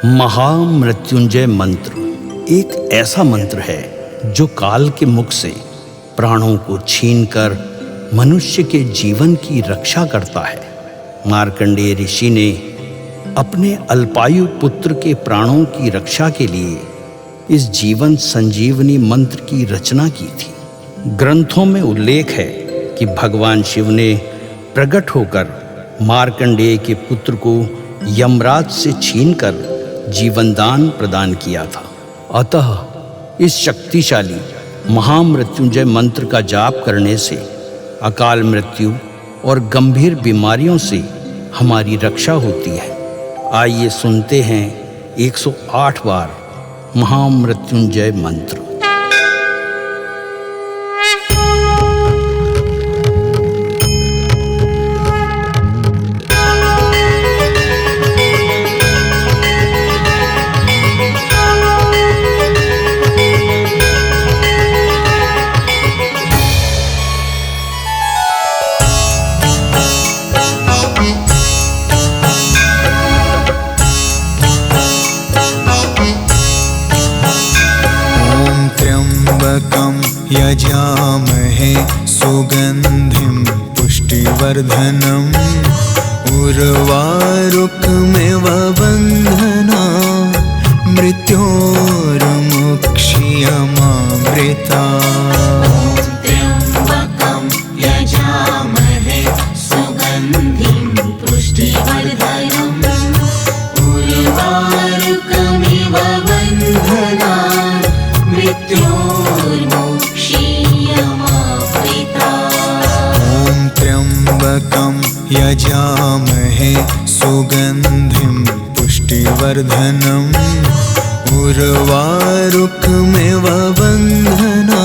महामृत्युंजय मंत्र एक ऐसा मंत्र है जो काल के मुख से प्राणों को छीनकर मनुष्य के जीवन की रक्षा करता है। मार्कंडेय ऋषि ने अपने अल्पायु पुत्र के प्राणों की रक्षा के लिए इस जीवन संजीवनी मंत्र की रचना की थी। ग्रंथों में उल्लेख है कि भगवान शिव ने प्रकट होकर मार्कंडेय के पुत्र को यमराज से छीनकर जीवनदान प्रदान किया था। अतः इस शक्तिशाली महामृत्युंजय मंत्र का जाप करने से अकाल मृत्यु और गंभीर बीमारियों से हमारी रक्षा होती है। आइए सुनते हैं 108 बार महामृत्युंजय मंत्र। यजामहे सुगन्धिं पुष्टिवर्धनम् उर्वारुकमिव बन्धना मृत्योर्मुक्ष्यमामृता। त्र्यम्बकं यजामहे सुगन्धिं पुष्टिवर्धनम् उर्वारुकमिव बन्धना त्र्यम्बकं यजामहे सुगन्धिं पुष्टिवर्धनम् उर्वारुकमिव बन्धना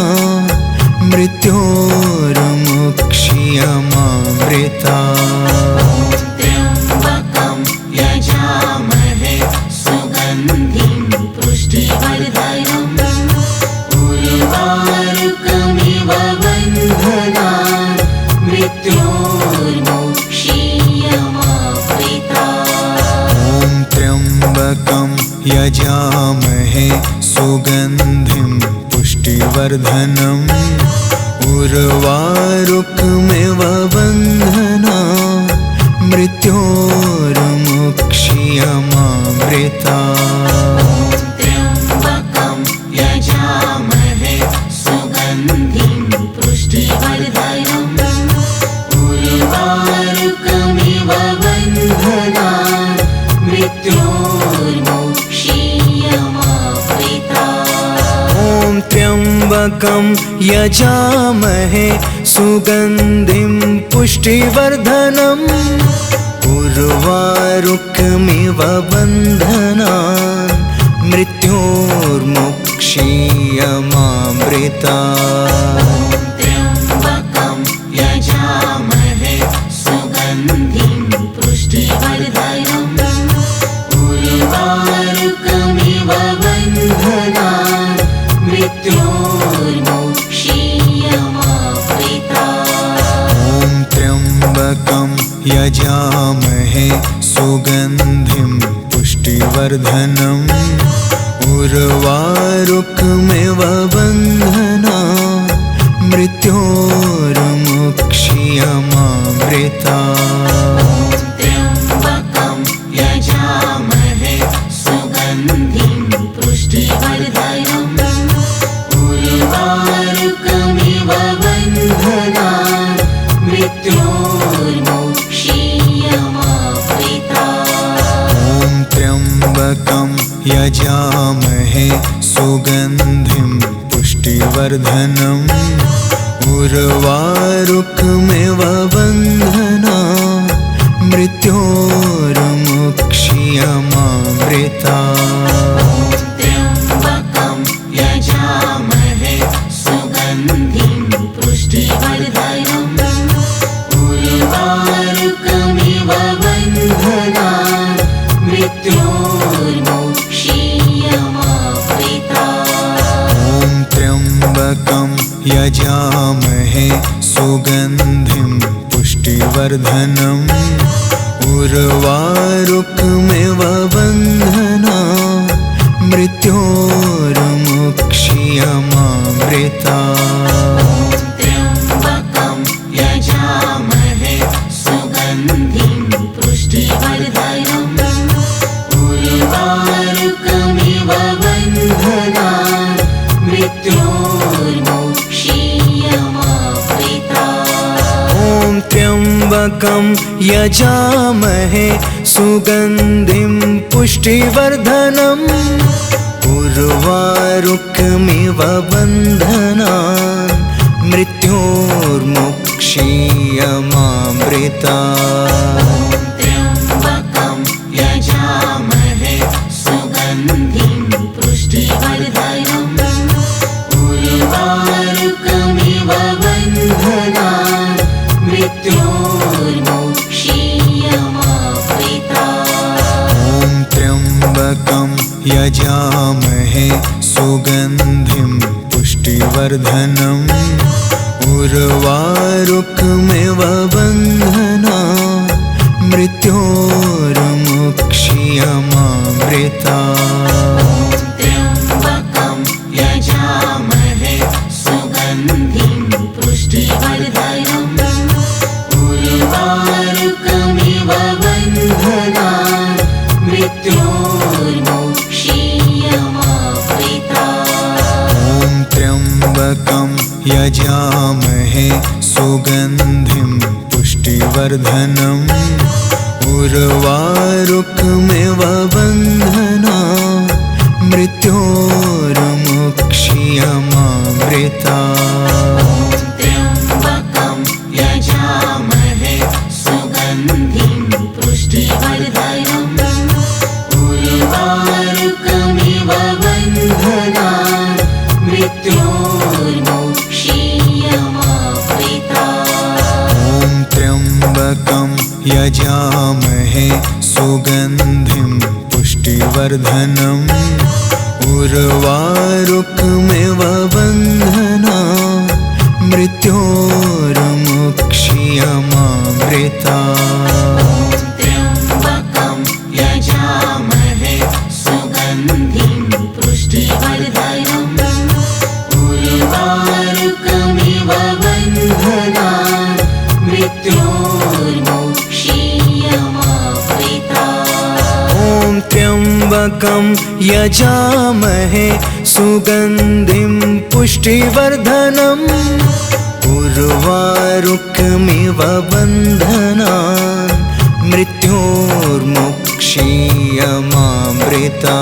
मृत्योर्मुक्ष्यमामृता। त्र्यम्बकं यजामहे सुगन्धिं पुष्टिवर्धनम् उर्वारुकमिव बन्धना मृत्योर्मुक्ष्यमामृता। त्र्यम्बकं यजामहे सुगन्धिं पुष्टिवर्धनम् उर्वारुकमिव बन्धना मृत्योर्मुक्ष्यमामृता। त्र्यम्बकं यजामहे सुगन्धिं पुष्टिवर्धनम् उर्वारुकमिव बन्धना मृत्योर्मुक्ष्यमामृता। त्र्यम्बकं यजामहे सुगन्धिं पुष्टिवर्धनम् उर्वारुकमिव बन्धना मृत्योर्मुक्ष्यमामृता। त्र्यम्बकं यजामहे सुगन्धिं पुष्टिवर्धनम् उर्वारुकमिव बन्धना मृत्योर्मुक्ष्यमामृता। त्र्यम्बकं यजामहे सुगन्धिं पुष्टिवर्धनम् उर्वारुकमिव बन्धना मृत्योर्मुक्ष्यमामृता। त्र्यम्बकं यजामहे सुगन्धिं पुष्टिवर्धनम् उर्वारुकमिव बन्धना मृत्योर्मुक्ष्यमामृता। त्र्यम्बकं यजामहे सुगन्धिं पुष्टिवर्धनम् उर्वारुकमिव बन्धना मृत्योर्मुक्ष्यमामृता। त्र्यम्बकं यजामहे सुगन्धिं पुष्टिवर्धनम् उर्वारुकमिव बन्धना मृत्योर्मुक्ष्यमामृता। त्र्यम्बकं यजामहे सुगन्धिं पुष्टिवर्धनम् उर्वारुकमिव बन्धना मृत्योर्मुक्षीयमामृता त्र्यम्बकं यजामहे सुगन्धिं पुष्टिवर्धनम् उर्वारुकमिव बन्धनान् मृत्योर्मुक्षीयमामृता ॐ त्र्यम्बकं यजामहे सुगन्धिं पुष्टिवर्धनम् उर्वारुकमिव बन्धनान् मृत्योर्मुक्षीयमामृता त्र्यम्बकं यजामहे सुगन्धिं पुष्टिवर्धनम् उर्वारुकमिव बन्धनान् मृत्योर्मुक्षीयमामृता ॐ त्र्यम्बकं यजामहे सुगन्धिं पुष्टिवर्धनम् उर्वारुकमिव बन्धनान् मृत्योर्मुक्षीयमामृता त्र्यम्बकं यजामहे सुगन्धिं पुष्टिवर्धनम् उर्वारुकमिव बन्धनान् मृत्योर्मुक्षीयमामृता ॐ त्र्यम्बकं यजामहे सुगन्धिं पुष्टिवर्धनम् उर्वारुकमिव बन्धनान् मृत्योर्मुक्षीयमामृता त्र्यम्बकं यजामहे सुगन्धिं पुष्टिवर्धनम् उर्वारुकमिव बन्धनान् मृत्योर्मुक्षीयमामृता ॐ त्र्यम्बकं यजामहे सुगन्धिं पुष्टिवर्धनम् उर्वारुकमिव बन्धनान् मृत्योर्मुक्षीयमामृता त्र्यम्बकं यजामहे सुगन्धिं पुष्टिवर्धनम् उर्वारुकमिव बन्धनान् मृत्योर्मुक्षीयमामृता ॐ त्र्यम्बकं यजामहे सुगन्धिं पुष्टिवर्धनम् उर्वारुकमिव बन्धनान् मृत्योर्मुक्षीयमामृता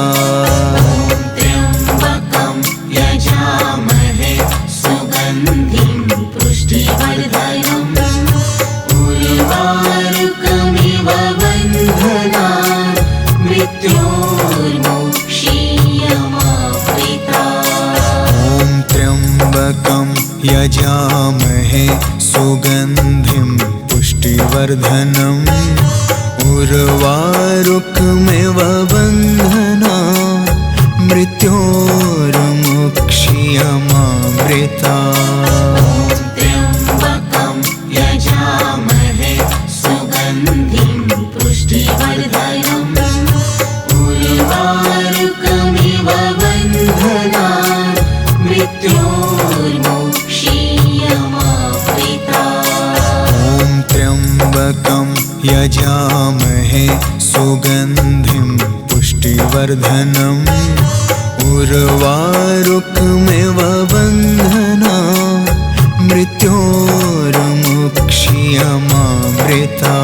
त्र्यम्बकं यजामहे सुगन्धिं पुष्टिवर्धनम् उर्वारुकमिव बन्धनान् मृत्योर्मुक्षीयमामृता ॐ त्र्यम्बकं यजामहे सुगन्धिं पुष्टिवर्धनम् उर्वारुकमिव बन्धनान् मृत्योर्मुक्षीयमामृता त्र्यम्बकं यजामहे सुगन्धिं पुष्टिवर्धनम् उर्वारुकमिव बन्धनान् मृत्योर्मुक्षीयमामृता ॐ त्र्यम्बकं यजामहे सुगन्धिं पुष्टिवर्धनम् उर्वारुकमिव बन्धनान् मृत्योर्मुक्षीयमामृता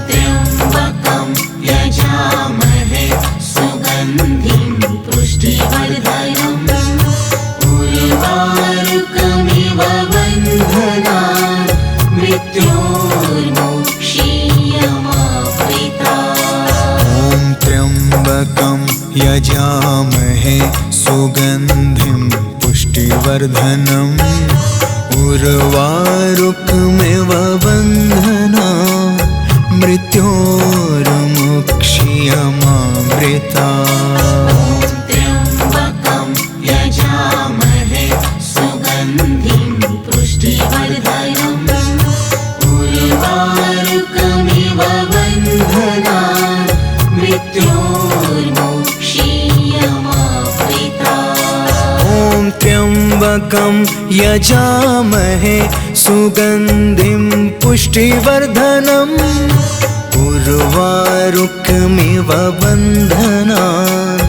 त्र्यम्बकं यजामहे सुगन्धिं पुष्टिवर्धनम् उर्वारुकमिव बन्धनान् मृत्योर्मुक्षीयमामृता ॐ त्र्यम्बकं यजामहे सुगन्धिं पुष्टिवर्धनम् उर्वारुकमिव बन्धनान् मृत्योर्मुक्षीयमामृता त्र्यम्बकं यजामहे सुगन्धिं पुष्टिवर्धनम् उर्वारुकमिव बन्धनान् मृत्योर्मुक्षीयमामृता त्र्यम्बकं यजामहे सुगन्धिं पुष्टिवर्धनम् उर्वारुकमिव बन्धनान्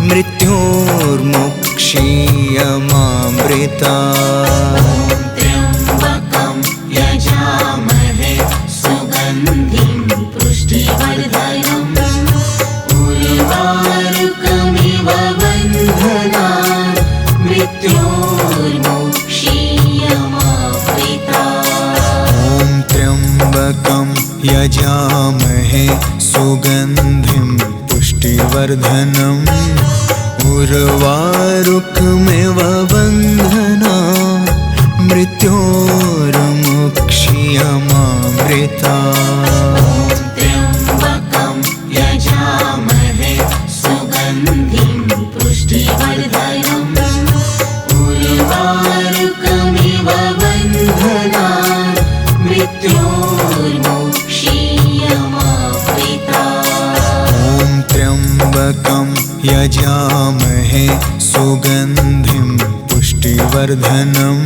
मृत्योर्मुक्षीयमामृतात्। त्र्यम्बकं यजामहे सुगन्धिं पुष्टिवर्धनम् उर्वारुकमिव बन्धनान् मृत्योर्मुक्षीयमामृतात्। ॐ त्र्यम्बकं यजामहे सुगन्धिं पुष्टिवर्धनम् उर्वारुकमिव बन्धनान् मृत्योर्मुक्षीयमामृतात्। त्र्यम्बकं यजामहे सुगन्धिं पुष्टिवर्धनम् उर्वारुकमिव बन्धनान् मृत्योर्मुक्षीयमामृतात्। ॐ त्र्यम्बकं यजामहे सुगन्धिं पुष्टिवर्धनम्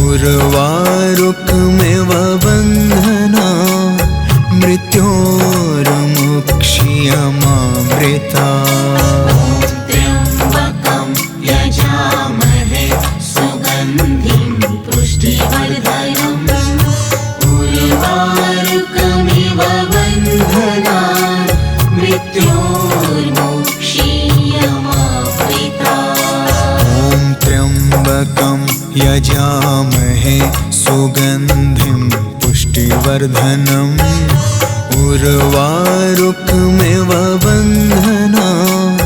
उर्वारुकमिव बन्धनान् मृत्योर्मुक्षीयमामृतात्। त्र्यम्बकं यजामहे सुगन्धिं पुष्टिवर्धनम् उर्वारुकमिव बन्धनान् मृत्योर्मुक्षीयमामृतात्। ॐ त्र्यम्बकं यजामहे सुगन्धिं पुष्टिवर्धनम् उर्वारुकमिव बन्धनान्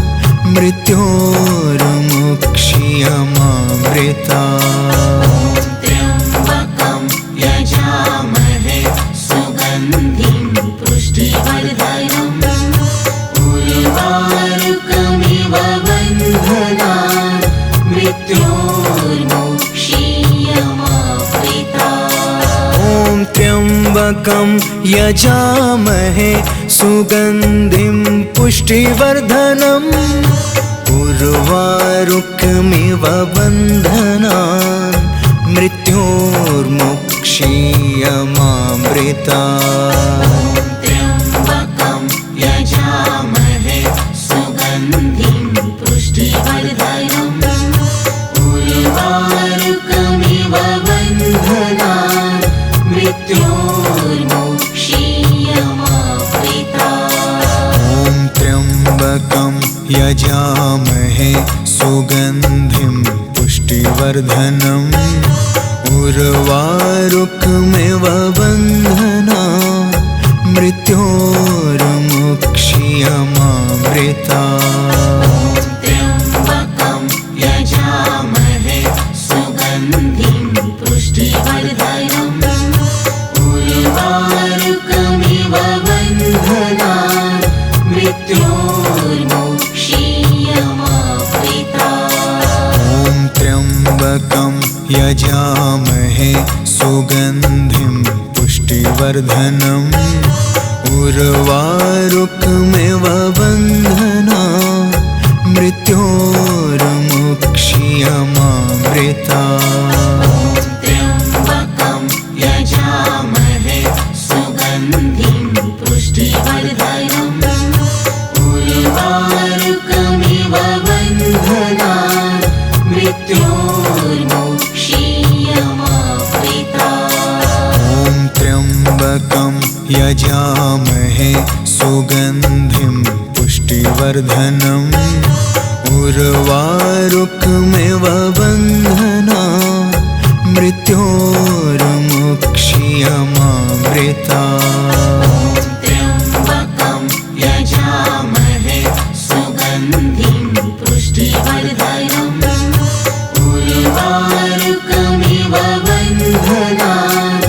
मृत्योर्मुक्षीयमामृतात्। त्र्यम्बकं यजामहे सुगन्धिं पुष्टिवर्धनम् उर्वारुकमिव बन्धनान् मृत्योर्मुक्षीयमामृतात्। ॐ त्र्यम्बकं यजामहे सुगन्धिं पुष्टिवर्धनम् उर्वारुकमिव बन्धनान् मृत्योर्मुक्षीयमामृतात्। त्र्यम्बकं यजामहे सुगन्धिं पुष्टिवर्धनम् उर्वारुकमिव बन्धनान् मृत्योर्मुक्षीयमामृतात्। ॐ त्र्यम्बकं यजामहे सुगन्धिं पुष्टिवर्धनम् उर्वारुकमिव बन्धनान् मृत्योर्मुक्षीयमामृतात्। त्र्यम्बकं यजामहे सुगन्धिं पुष्टिवर्धनम् उर्वारुकमिव बन्धनान् मृत्योर्मुक्षीयमामृतात्। ॐ त्र्यम्बकं यजामहे सुगन्धिं पुष्टिवर्धनम् उर्वारुकमिव बन्धनान् मृत्योर्मुक्षीयमामृतात्। त्र्यम्बकं यजामहे सुगन्धिं पुष्टिवर्धनम् उर्वारुकमिव बन्धनान् मृत्योर्मुक्षीयमामृतात्। ॐ त्र्यम्बकं यजामहे सुगन्धिं पुष्टिवर्धनम् उर्वारुकमिव बन्धनान् मृत्योर्मुक्षीयमामृतात्। त्र्यम्बकं यजामहे सुगन्धिं पुष्टिवर्धनम् उर्वारुकमिव बन्धनान्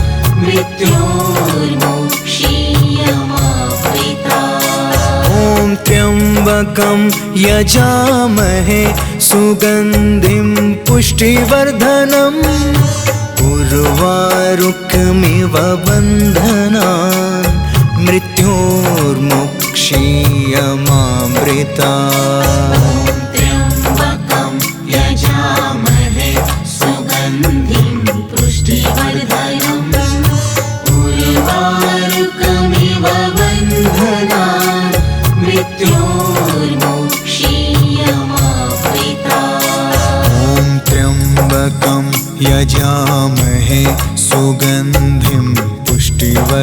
मृत्योर्मुक्षीयमामृतात्। ॐ त्र्यम्बकं यजामहे सुगन्धिं पुष्टिवर्धनम् उर्वारुकमिव बन्धनान् मृत्योर्मुक्षीयमामृतात्। त्र्यम्बकं यजामहे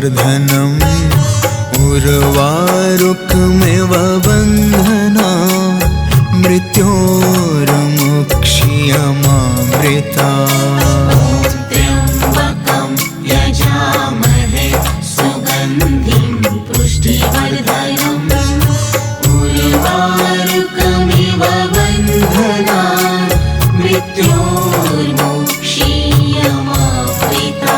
पुष्टिवर्धनम् उर्वारुकमिव बन्धना मृत्योर्मुक्षीयमामृता त्र्यम्बकं यजामहे सुगन्धिं पुष्टिवर्धनम् उर्वारुकमिव बन्धनान् मृत्योर्मुक्षीयमामृता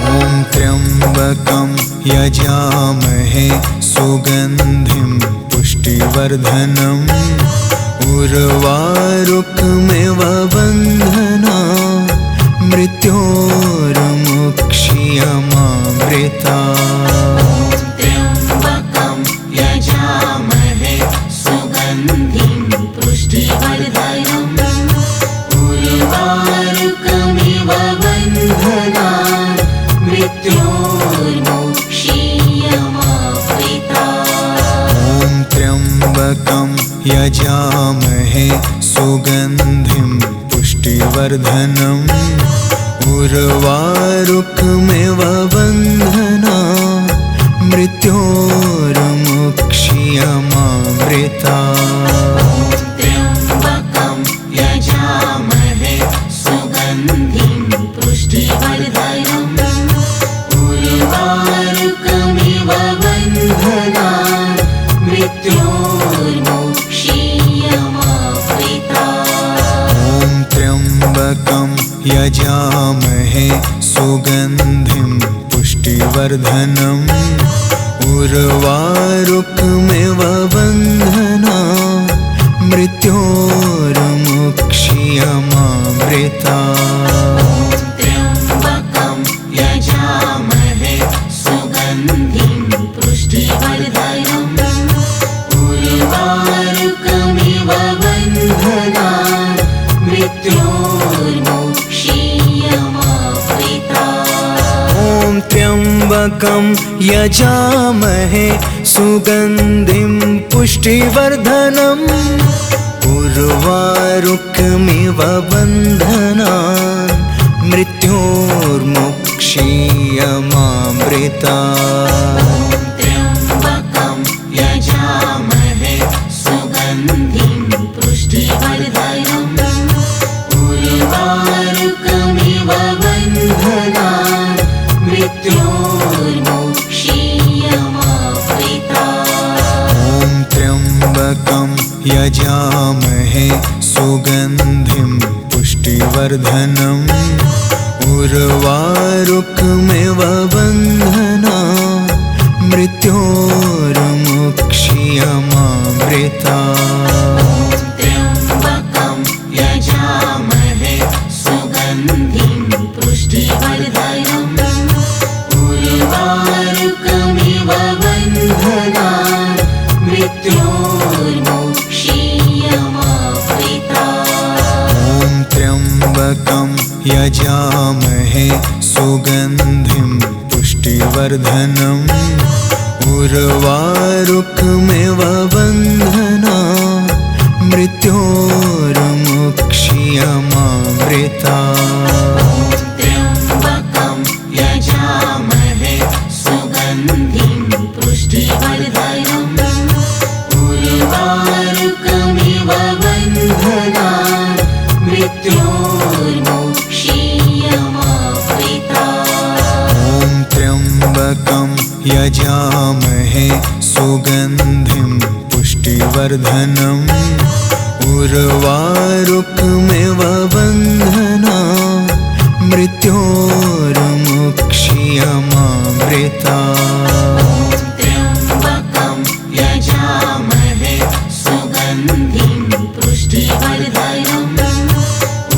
ॐ त्र्यम्बकं यजामहे सुगन्धिं पुष्टिवर्धनम् उर्वारुकमिव बन्धना मृत्योर्मुक्षीयमामृता त्र्यम्बकं यजामहे सुगन्धिं पुष्टिवर्धनम् उर्वारुकमिव बन्धनान् मृत्योर्मुक्षीयमामृता ॐ त्र्यम्बकं यजामहे सुगन्धिं पुष्टिवर्धनम् उर्वारुकमिव बन्धना मृत्योर्मुक्षीयमामृता त्र्यम्बकं यजामहे सुगन्धिं पुष्टिवर्धनम् उर्वारुकमिव बन्धनान् मृत्योर्मुक्षीयमामृता ॐ त्र्यम्बकं यजामहे सुगन्धिं पुष्टिवर्धनम् उर्वारुकमिव बन्धना मृत्योर्मुक्षीयमामृता त्र्यम्बकं यजामहे सुगन्धिं पुष्टिवर्धनम् उर्वारुकमिव बन्धनान् मृत्योर्मुक्षीयमामृता ॐ त्र्यम्बकं यजामहे सुगन्धिं पुष्टिवर्धनम् उर्वारुकमिव बन्धनान् मृत्योर्मुक्षीयमामृता त्र्यम्बकं यजामहे सुगन्धिं पुष्टिवर्धनम् उर्वारुकमिव बन्धनान् मृत्योर्मुक्षीयमामृता ॐ त्र्यम्बकं यजामहे सुगन्धिं पुष्टिवर्धनम् उर्वारुकमिव बन्धना मृत्योर्मुक्षीयमामृता त्र्यम्बकं यजामहे सुगन्धिं पुष्टिवर्धनम् उर्वारुकमिव बन्धनान् मृत्योर्मुक्षीयमामृता ॐ त्र्यम्बकं यजामहे सुगन्धिं पुष्टिवर्धनम् उर्वारुकमिव बन्धना मृत्योर्मुक्षीयमामृता त्र्यम्बकं यजामहे सुगन्धिं पुष्टिवर्धनम् उर्वारुकमिव बन्धनान् मृत्योर्मुक्षीयमामृता ॐ त्र्यम्बकं यजामहे सुगन्धिं पुष्टिवर्धनम् उर्वारुकमिव बन्धना मृत्योर्मुक्षीयमामृता त्र्यम्बकं यजामहे सुगन्धिं पुष्टिवर्धनम्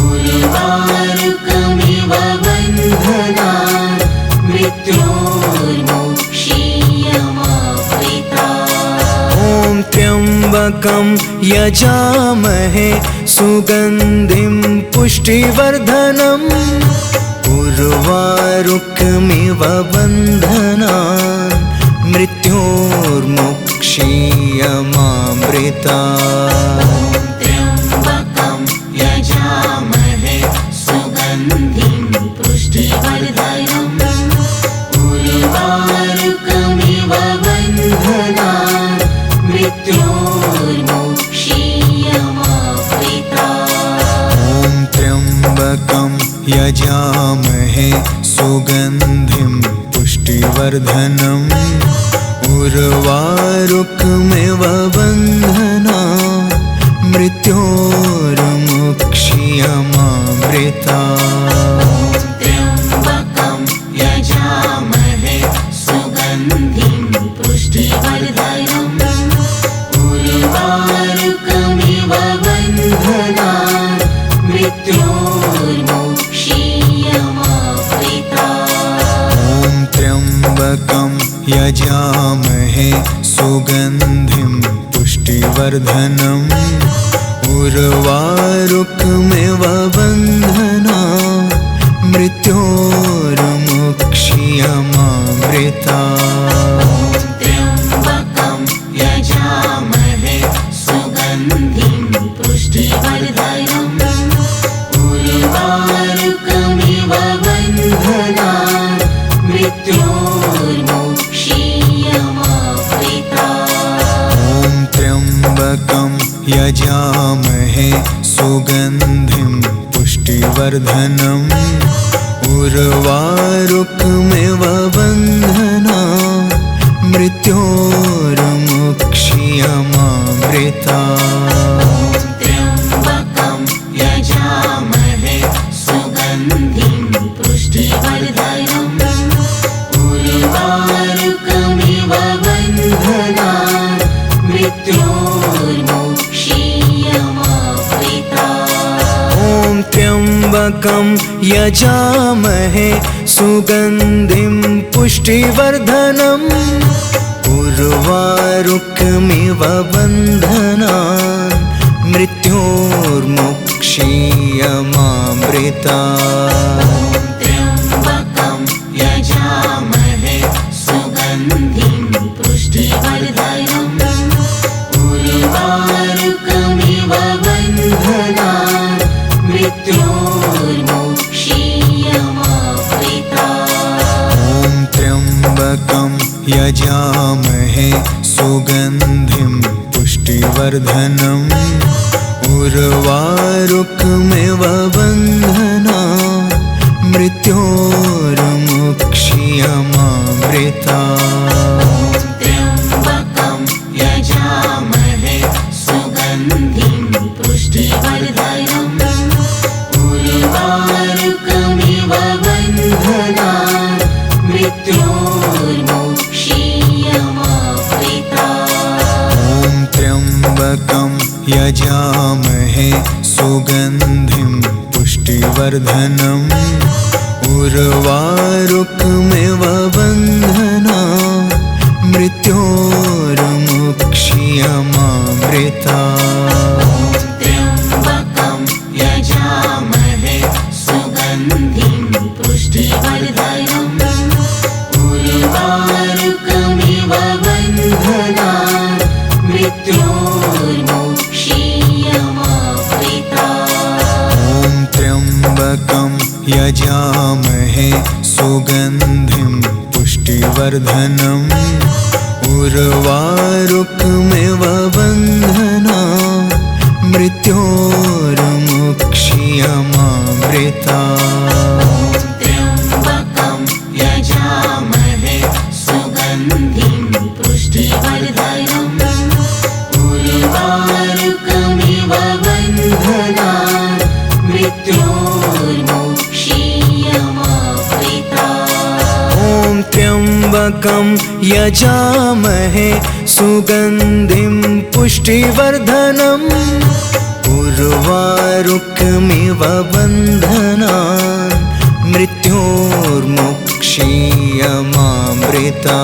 उर्वारुकमिव बन्धनान् मृत्योर्मुक्षीयमामृता ॐ त्र्यम्बकं यजामहे सुगन्धिं पुष्टिवर्धनम् उर्वारुकमिव बन्धनान् मृत्योर्मुक्षीयमामृता त्र्यम्बकं यजामहे सुगन्धिं पुष्टिवर्धनम् उर्वारुकमिव मृत्योर्मुक्षीयमामृता। ॐ त्र्यम्बकं यजामहे सुगन्धिं पुष्टिवर्धनम् उर्वारुकमिव बन्धनान् मृत्योर्मुक्षीयमामृता। त्र्यम्बकं यजामहे सुगन्धिं पुष्टिवर्धनम् उर्वारुकमिव बन्धनान् मृत्योर्मुक्षीयमामृता। ॐ त्र्यम्बकं यजामहे सुगन्धिं पुष्टिवर्धनम् उर्वारुकमिव बन्धनान् मृत्योर्मुक्षीयमामृता। त्र्यम्बकं यजामहे सुगन्धिं पुष्टिवर्धनम् उर्वारुकमिव बन्धनान् मृत्योर्मुक्षीयमामृता। ॐ त्र्यम्बकं यजामहे सुगन्धिं पुष्टिवर्धनम् उर्वारुकमिव बन्धनान् मृत्योर्मुक्षीयमामृता। त्र्यम्बकं यजामहे सुगन्धिं पुष्टिवर्धनम् उर्वारुकमिव बन्धनान् मृत्योर्मुक्षीयमामृता। ॐ त्र्यम्बकं यजामहे सुगन्धिं पुष्टिवर्धनम् उर्वारुकमिव बन्धनान् मृत्योर्मुक्षीयमामृता। त्र्यम्बकं यजामहे सुगन्धिं पुष्टिवर्धनम् उर्वारुकमिव बन्धनान् मृत्योर्मुक्षीयमामृता। ॐ त्र्यम्बकं यजामहे सुगन्धिं पुष्टिवर्धनम् उर्वारुकमिव बन्धनान् मृत्योर्मुक्षीयमामृता। त्र्यम्बकं यजामहे सुगन्धिं पुष्टिवर्धनम् उर्वारुकमिव बन्धनान् मृत्योर्मुक्षीयमामृता। ॐ त्र्यम्बकं यजामहे सुगन्धिं पुष्टिवर्धनम् उर्वारुकमिव बन्धनान् मृत्योर्मुक्षीयमामृता। त्र्यम्बकं यजामहे सुगन्धिं पुष्टिवर्धनम् उर्वारुकमिव बन्धनान् मृत्योर्मुक्षीयमामृता। ॐ त्र्यम्बकं यजामहे सुगन्धिं पुष्टिवर्धनम् उर्वारुकमिव बन्धनान् मृत्योर्मुक्षीयमामृता। त्र्यम्बकं यजामहे सुगन्धिं पुष्टिवर्धनम् उर्वारुकमिव बन्धनान् मृत्योर्मुक्षीयमामृता। ॐ त्र्यम्बकं यजामहे सुगन्धिं पुष्टिवर्धनम् उर्वारुकमिव बन्धनान् मृत्योर्मुक्षीयमामृता।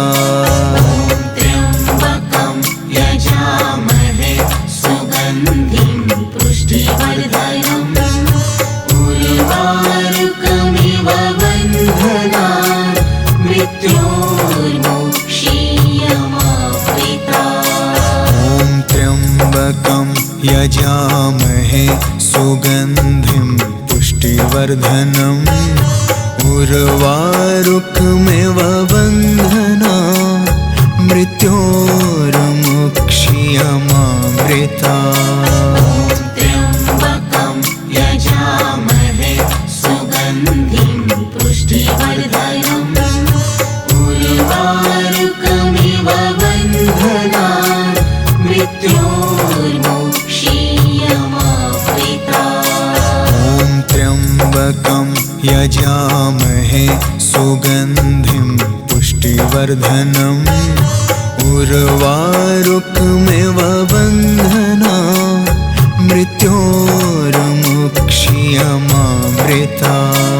त्र्यम्बकं यजामहे सुगन्धिं पुष्टिवर्धनम् उर्वारुकमिव बन्धनान् मृत्योर्मुक्षीयमामृता। ॐ त्र्यम्बकं यजामहे सुगन्धिं पुष्टिवर्धनम् उर्वारुकमिव बन्धनान् मृत्योर्मुक्षीयमामृता। त्र्यम्बकं यजामहे सुगन्धिं पुष्टिवर्धनम् उर्वारुकमिव बन्धनान् मृत्योर्मोक्षीयमावृतात्। ॐ त्र्यम्बकं यजामहे सुगन्धिं पुष्टिवर्धनम् उर्वारुकमिव बन्धनान् मृत्योर्मुक्षीयमामृतात्।